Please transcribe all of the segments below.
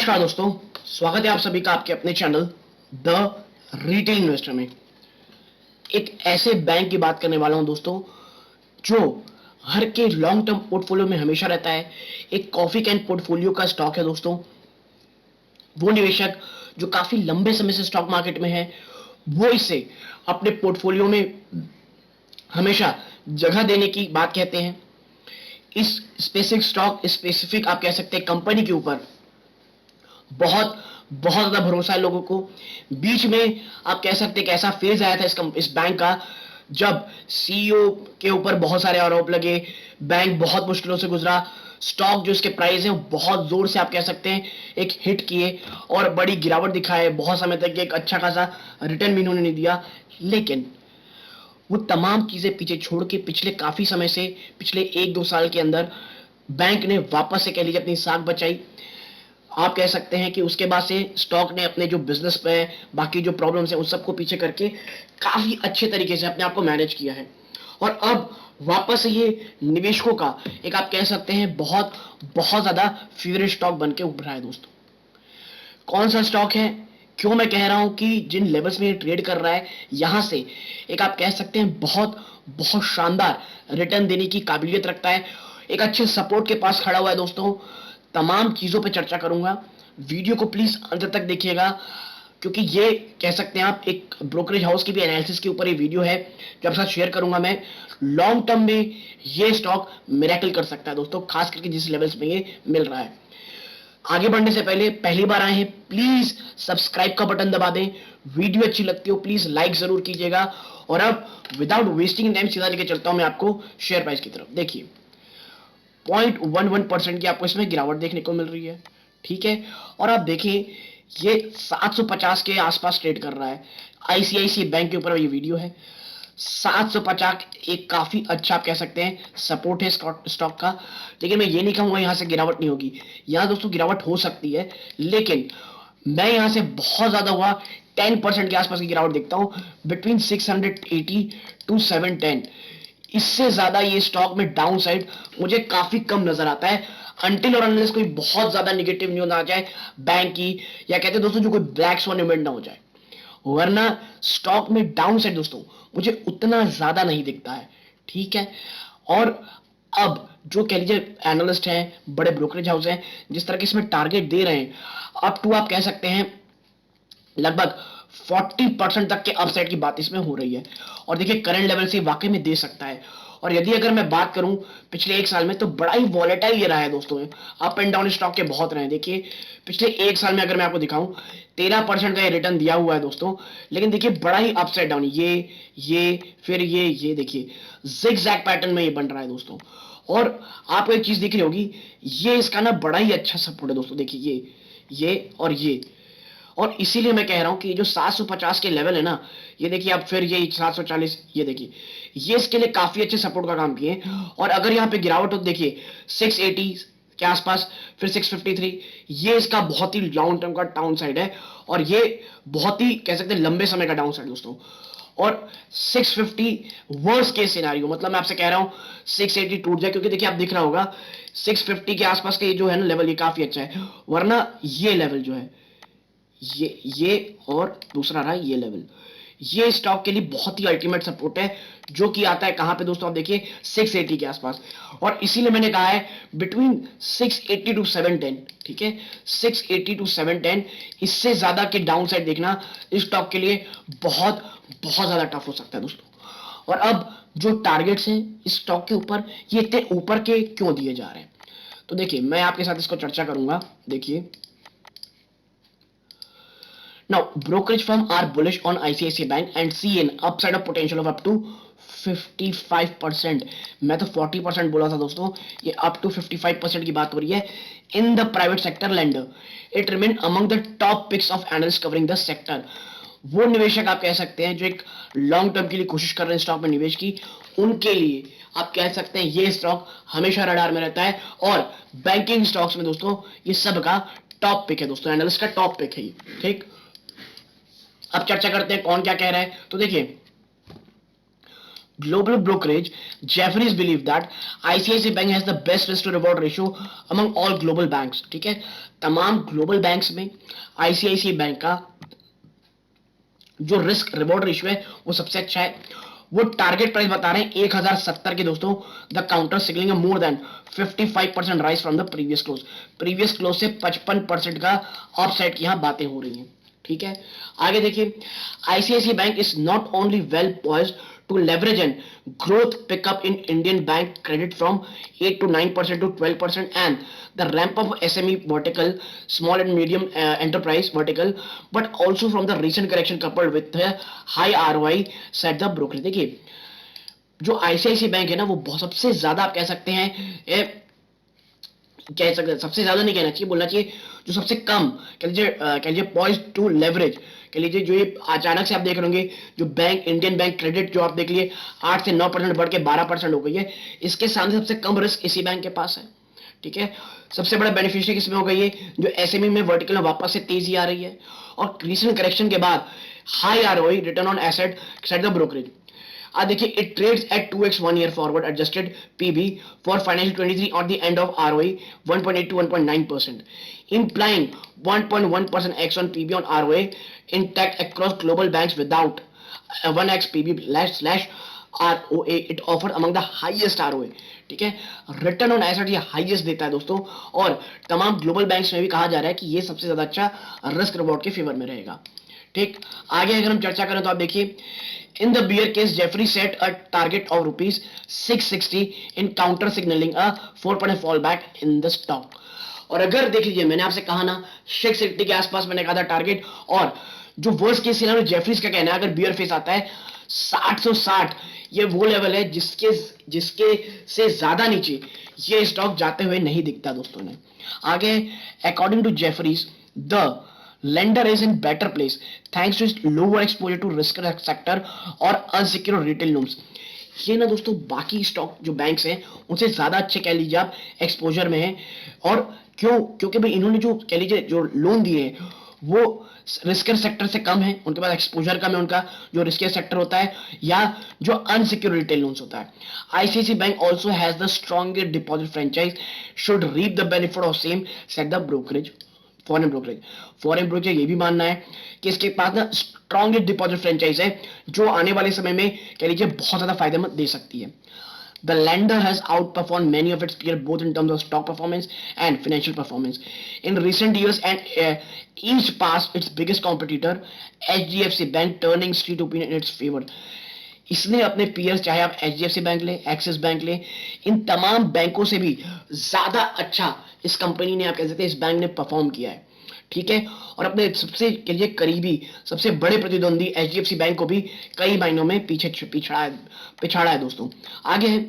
नमस्कार दोस्तों, स्वागत है आप सभी का आपके अपने चैनल द रिटेल इन्वेस्टर में। एक ऐसे बैंक की बात करने वाला हूं दोस्तों जो हर के लॉन्ग टर्म पोर्टफोलियो में हमेशा रहता है। एक कॉफी कैन पोर्टफोलियो का स्टॉक है दोस्तों। वो निवेशक जो काफी लंबे समय से स्टॉक मार्केट में है, वो इसे अपने पोर्टफोलियो में हमेशा जगह देने की बात कहते हैं। इस स्पेसिफिक स्टॉक, स्पेसिफिक आप कह सकते हैं कंपनी के ऊपर बहुत बहुत ज्यादा भरोसा है लोगों को। बीच में आप कह सकते हैं कि ऐसा फेज आया था इस बैंक का जब सीईओ के ऊपर बहुत सारे आरोप लगे, बैंक बहुत मुश्किलों से गुजरा, स्टॉक जो इसके प्राइस है वो बहुत जोर से आप कह सकते हैं एक हिट किए और बड़ी गिरावट दिखाए। बहुत समय तक एक अच्छा खासा रिटर्न भी इन्होंने नहीं दिया, लेकिन वो तमाम चीजें पीछे छोड़ के पिछले काफी समय से, पिछले 1-2 साल के अंदर बैंक ने वापस से कह लीजिए अपनी साख बचाई। आप कह सकते हैं कि उसके बाद से स्टॉक ने अपने जो बिजनेस पे बाकी जो प्रॉब्लम्स है उन सबको पीछे करके काफी अच्छे तरीके से अपने आप को मैनेज किया है और अब वापस से ये निवेशकों का एक आप कह सकते हैं बहुत बहुत ज्यादा फेवरेट स्टॉक बन के उभरा है दोस्तों। कौन सा स्टॉक है, क्यों मैं कह रहा हूं कि जिन लेवल्स में ये ट्रेड कर रहा है यहां से एक आप कह सकते हैं बहुत बहुत शानदार रिटर्न देने की काबिलियत रखता है, एक अच्छे सपोर्ट के पास खड़ा हुआ है दोस्तों। तमाम चीजों पे चर्चा करूंगा, वीडियो को प्लीज अंत तक देखिएगा क्योंकि ये कह सकते हैं आप एक ब्रोकरेज हाउस की भी एनालिसिस के ऊपर ये वीडियो है जो आपके साथ शेयर करूंगा मैं। लॉन्ग टर्म में ये स्टॉक मिरेकल कर सकता है दोस्तों, खास करके जिस लेवल्स में ये मिल रहा है। आगे बढ़ने से पहले पहली बार आए हैं प्लीज सब्सक्राइब का बटन दबा दें, वीडियो अच्छी लगती हो प्लीज लाइक जरूर कीजिएगा। और अब विदाउट वेस्टिंग टाइम सीधा लेके चलता हूं मैं आपको शेयर प्राइस की तरफ। देखिए 0.11% की आपको इसमें गिरावट देखने को मिल रही है, ठीक है। और आप देखिए ये 750 के आसपास ट्रेड कर रहा है। आईसीआईसीआई बैंक के ऊपर ये वीडियो है। 750 एक काफी अच्छा आप कह सकते हैं सपोर्ट है स्टॉक का, लेकिन मैं ये नहीं कहूंगा यहां से गिरावट नहीं होगी। यहां दोस्तों गिरावट हो सकती है, लेकिन मैं यहां से बहुत ज्यादा हुआ 10% के आसपास की गिरावट देखता हूं, बिटवीन 680 टू 710। इससे ज्यादा ये स्टॉक में डाउन साइड मुझे काफी कम नजर आता है, अनटिल और अनलेस कोई बहुत ज्यादा निगेटिव न्यूज आ जाए बैंक की, या कहते हैं दोस्तों जो कोई ब्लैक स्वॉन इवेंट ना हो जाए, वरना स्टॉक में डाउन साइड दोस्तों मुझे उतना ज्यादा नहीं दिखता है, ठीक है। और अब जो कह लीजिए एनालिस्ट हैं, बड़े ब्रोकरेज हाउस हैं, जिस तरह के इसमें टारगेट दे रहे हैं अप टू आप कह सकते हैं लगभग 40% तक के अपसाइड की बात इसमें हो रही है। और देखिए करंट लेवल से वाकई में दे सकता है। और यदि अगर मैं बात करूं पिछले 1 साल में तो बड़ा ही वॉलेटाइल ये रहा है दोस्तों, अप एंड डाउन स्टॉक के बहुत रहे हैं। देखिए पिछले 1 साल में अगर मैं आपको दिखाऊं 13% का ये रिटर्न दिया हुआ है दोस्तों, लेकिन देखिए बड़ा ही अपसाइड डाउन, ये फिर ये देखिए जिगजैग पैटर्न में ये बन रहा है दोस्तों। और आपको एक चीज दिख रही होगी, ये इसका ना बड़ा ही अच्छा सपोर्ट है दोस्तों। देखिए ये और ये, और इसीलिए मैं कह रहा हूं कि जो 750 के लेवल है ना, ये देखिए अब फिर ये 740, ये देखिए ये इसके लिए काफी अच्छे सपोर्ट का काम किए। और अगर यहाँ पे गिरावट हो देखिए 680 के आसपास, फिर 653, ये इसका बहुत ही लॉन्ग टर्म का डाउन साइड है और ये बहुत ही कह सकते हैं लंबे समय का डाउन साइड दोस्तों। और 650 वर्स केस सिनेरियो, मतलब मैं आपसे कह रहा हूं 680 टूट जाए, क्योंकि देखिए आप दिख रहा होगा 650 के आसपास का ये जो है ना लेवल, ये काफी अच्छा है। वरना ये लेवल जो है, ये और दूसरा रहा ये लेवल, ये स्टॉक के लिए बहुत ही अल्टीमेट सपोर्ट है, जो कि आता है कहां पे दोस्तों, आप देखिए 680 के आसपास। और इसीलिए मैंने कहा है बिटवीन 680 टू 710, ठीक है, 680 टू 710, इससे ज्यादा के डाउन साइड देखना इस स्टॉक के लिए बहुत बहुत ज्यादा टफ हो सकता है दोस्तों। और अब जो टारगेट्स हैं इस स्टॉक के ऊपर, ये इतने ऊपर के क्यों दिए जा रहे हैं, तो देखिए मैं आपके साथ इसको चर्चा करूंगा। देखिए now brokerage firm are bullish on ICICI Bank and see an upside of potential of up to 55%। मैं तो 40% बोला था दोस्तों, ये अप टू 55% की बात हो रही है। In the private sector lender it remain among the top picks of analyst covering the sector. वो निवेशक आप कह सकते हैं जो एक लॉन्ग टर्म के लिए कोशिश कर रहे हैं स्टॉक में निवेश की, उनके लिए आप कह सकते हैं ये स्टॉक हमेशा रडार में रहता है। और बैंकिंग स्टॉक्स में दोस्तों ये सब का टॉप पिक है दोस्तों, एनालिस्ट का टॉप पिक है ये, ठीक। अब चर्चा करते हैं कौन क्या कह रहा है। तो देखिए global brokerage, Jefferies believe that ICICI Bank has the best risk to reward ratio among all global banks. ठीक है, तमाम ग्लोबल बैंक्स में ICICI बैंक का जो रिस्क रिवॉर्ड रेशियो है वो सबसे अच्छा है। वो टारगेट प्राइस बता रहे हैं 1070 के दोस्तों। The counter signalling more than 55% rise from the previous close से 55% का अपसाइड की यहां बातें हो रही हैं। ठीक है, आगे देखिए, ICICI bank is not only well poised to leverage and growth pickup in Indian bank credit from 8 to 9% to 12% and the ramp up of SME vertical, small and medium enterprise vertical, but also from the recent correction coupled with the high ROI said the broker। देखिए, जो ICIC bank है ना, वो बहुत सबसे ज्यादा आप कह सकते हैं, कह सकते हैं सबसे ज्यादा नहीं कहना चाहिए, बोलना चाहिए जो सबसे कम कह लीजिए पॉइज टू लेवरेज कह लीजिए, जो ये अचानक से आप देख रहे होंगे जो बैंक इंडियन बैंक क्रेडिट जो आप देख लिए 8 से 9% बढ़ के 12% हो गई है, इसके सामने सबसे कम रिस्क इसी बैंक के पास है। ठीक है, सबसे बड़ा बेनिफिशियरी किसमें हो गई है, जो एसएमई में वर्टिकल में वापस से तेजी आ रही है और रिसेंट करेक्शन के बाद high ROE return on asset set the brokerage. आज देखिए, it trades at 2x 1 year forward adjusted PB for financial 23 on the end of ROE 1.8 to 1.9%, implying 1.1% x on PB on ROA intact across global banks without 1x PB slash ROA it offered among the highest ROA। ठीक है, return on asset ये highest देता है दोस्तों, और तमाम global banks में भी कहा जा रहा है कि ये सबसे ज्यादा अच्छा रिस्क रिवॉर्ड के फेवर में रहेगा। ठीक, आगे अगर हम चर्चा करें तो आप देखिए, in the bear case Jeffrey set a target of rupees 660 in counter signaling a 4% fallback in the stock। और अगर देख लीजिए, मैंने आपसे कहा ना 660 के आसपास मैंने कहा था टारगेट, और जो वर्स्ट केस सिनेरियो जेफरीज का कहना है अगर बियर फेस आता है 760, ये वो लेवल है जिसके जिसके से ज्यादा नीचे ये स्टॉक जाते हुए नहीं दिखता दोस्तों ने। आगे, according to Jefferies the lender is in better place thanks to its lower exposure to risk sector और unsecured retail loans। ये ना दोस्तों बाकी स्टॉक जो बैंक्स हैं उनसे ज्यादा अच्छे कह लीजिए आप एक्सपोजर में है। और क्यों? क्योंकि भाई इन्होंने जो कह लीजिए जो लोन दिए हैं वो रिस्कियर सेक्टर से कम है, उनके पास एक्सपोजर कम है, उनका जो रिस्कियर सेक्टर होता है या जो अनसिक्योर्ड रिटेल लोन्स होता है। ICICI bank also has the strongest deposit franchise should reap the benefit of same set the brokerage. Foreign brokerage ये भी मानना है कि इसके पास ना स्ट्रॉन्गेस्ट डिपॉजिट फ्रेंचाइज है जो आने वाले समय में कह लीजिए बहुत ज्यादा फायदेमंद दे सकती है। The lender has outperformed many of its peers both in terms of stock performance and financial performance in recent years and each past its biggest competitor HDFC Bank turning street opinion in its favor। इसने अपने PS चाहे आप HDFC bank ले, axis bank ले, इन तमाम बैंकों से भी ज्यादा अच्छा इस कंपनी ने, आप कह सकते हैं इस बैंक ने परफॉर्म किया है। ठीक है, और अपने सबसे के लिए करीबी सबसे बड़े प्रतिद्वंदी एचडीएफसी बैंक को भी कई महीनों में पिछाड़ा है दोस्तों। आगे है,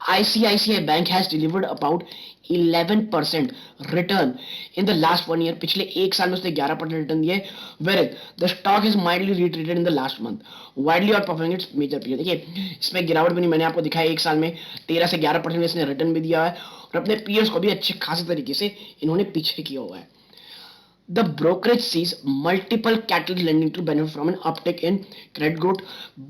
ICICI bank has delivered about 11% return in the last 1 year। पिछले एक साल में उसने 11% रिटर्न दिया है, where the stock is mildly retreated in the last month widely outperforming its major peer. देखिए, इसमें गिरावट भी नहीं, मैंने आपको दिखाया एक साल में 13 से 11% इसने रिटर्न भी दिया है और अपने पीयर्स को भी अच्छे खासे तरीके से इन्होंने पीछे किया हुआ है। The brokerage sees multiple catalysts lending to benefit from an uptick in credit growth।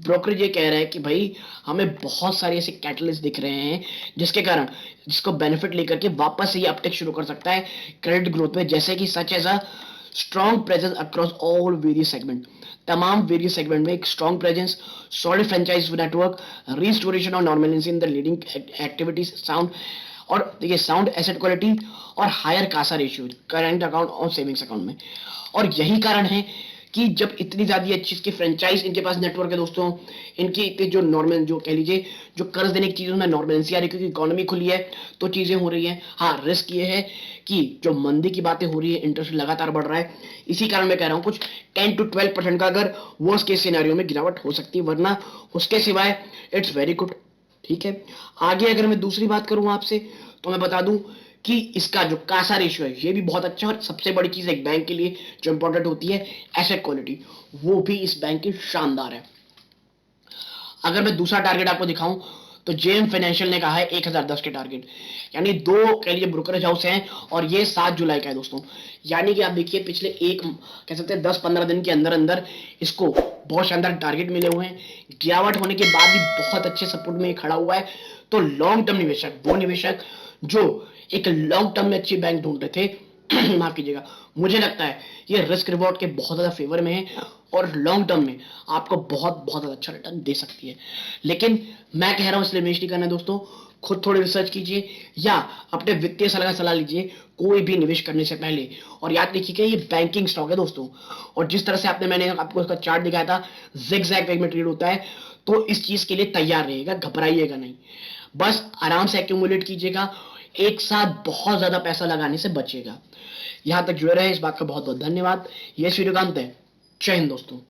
Brokerage ये कह रहा है कि भाई हमें बहुत सारे ऐसे कैटलिस्ट दिख रहे हैं जिसके कारण जिसको बेनिफिट लेकर के वापस से ये अपटिक शुरू कर सकता है क्रेडिट ग्रोथ में, जैसे कि such as a strong presence across all various segment. तमाम वेरियस सेगमेंट में एक strong presence, solid franchise network, restoration of normality in the leading activities, sound और देखिए साउंड एसेट क्वालिटी और higher CASA ratio current account और savings account में। और यही कारण है कि जब इतनी ज्यादा अच्छी इसकी फ्रेंचाइज, इनके पास नेटवर्क है दोस्तों, इनकी इतनी जो नॉर्मल जो कह लीजिए जो कर्ज देने की चीजों में नॉर्मलेंसी आ रही है क्योंकि इकोनॉमी खुली है तो चीजें हो रही है। हाँ, रिस्क ये है कि जो मंदी की बातें हो रही है, इंटरेस्ट लगातार बढ़ रहा है, इसी कारण मैं कह रहा हूँ कुछ 10 to 12% का अगर वर्स्ट केस सिनेरियो में गिरावट हो सकती है, वरना उसके सिवाय इट्स वेरी गुड। ठीक है, आगे अगर मैं दूसरी बात करूं आपसे तो मैं बता दूं कि इसका जो कासा रेशियो है ये भी बहुत अच्छा है, और सबसे बड़ी चीज एक बैंक के लिए जो इंपॉर्टेंट होती है एसेट क्वालिटी, वो भी इस बैंक की शानदार है। अगर मैं दूसरा टारगेट आपको दिखाऊं तो जेएम फाइनेंशियल ने कहा है 1010 के टारगेट, यानी 2 के लिए ब्रोकरेज हाउस हैं और ये 7 जुलाई का है दोस्तों। यानी कि आप देखिए पिछले एक कह सकते हैं 10-15 दिन के अंदर अंदर इसको बहुत शानदार टारगेट मिले हुए हैं। गिरावट होने के बाद भी बहुत अच्छे सपोर्ट में खड़ा हुआ है। तो लॉन्ग टर्म निवेशक, वो निवेशक जो एक लॉन्ग टर्म में अच्छी बैंक ढूंढ रहे थे माफ कीजिएगा, मुझे लगता है ये रिस्क रिवॉर्ड के बहुत ज्यादा फेवर में है और लॉन्ग टर्म में आपको बहुत बहुत अच्छा रिटर्न दे सकती है। लेकिन मैं कह रहा हूं इसलिए निवेश नहीं करना दोस्तों, खुद थोड़ी रिसर्च कीजिए या अपने वित्तीय सलाह सलाह लीजिए कोई भी निवेश करने से पहले। और याद रखिए कि ये बैंकिंग स्टॉक है दोस्तों, और जिस तरह से मैंने आपको इसका चार्ट दिखाया था, जिगजैग वेग में ट्रेड होता है, तो इस चीज के लिए तैयार रहिएगा, घबराइएगा नहीं, बस आराम से एक्यूमुलेट कीजिएगा, एक साथ बहुत ज्यादा पैसा लगाने से बचेगा। यहां तक जुड़े रहे, इस बात का बहुत बहुत धन्यवाद। ये वीडियो का अंत है। जय हिंद दोस्तों।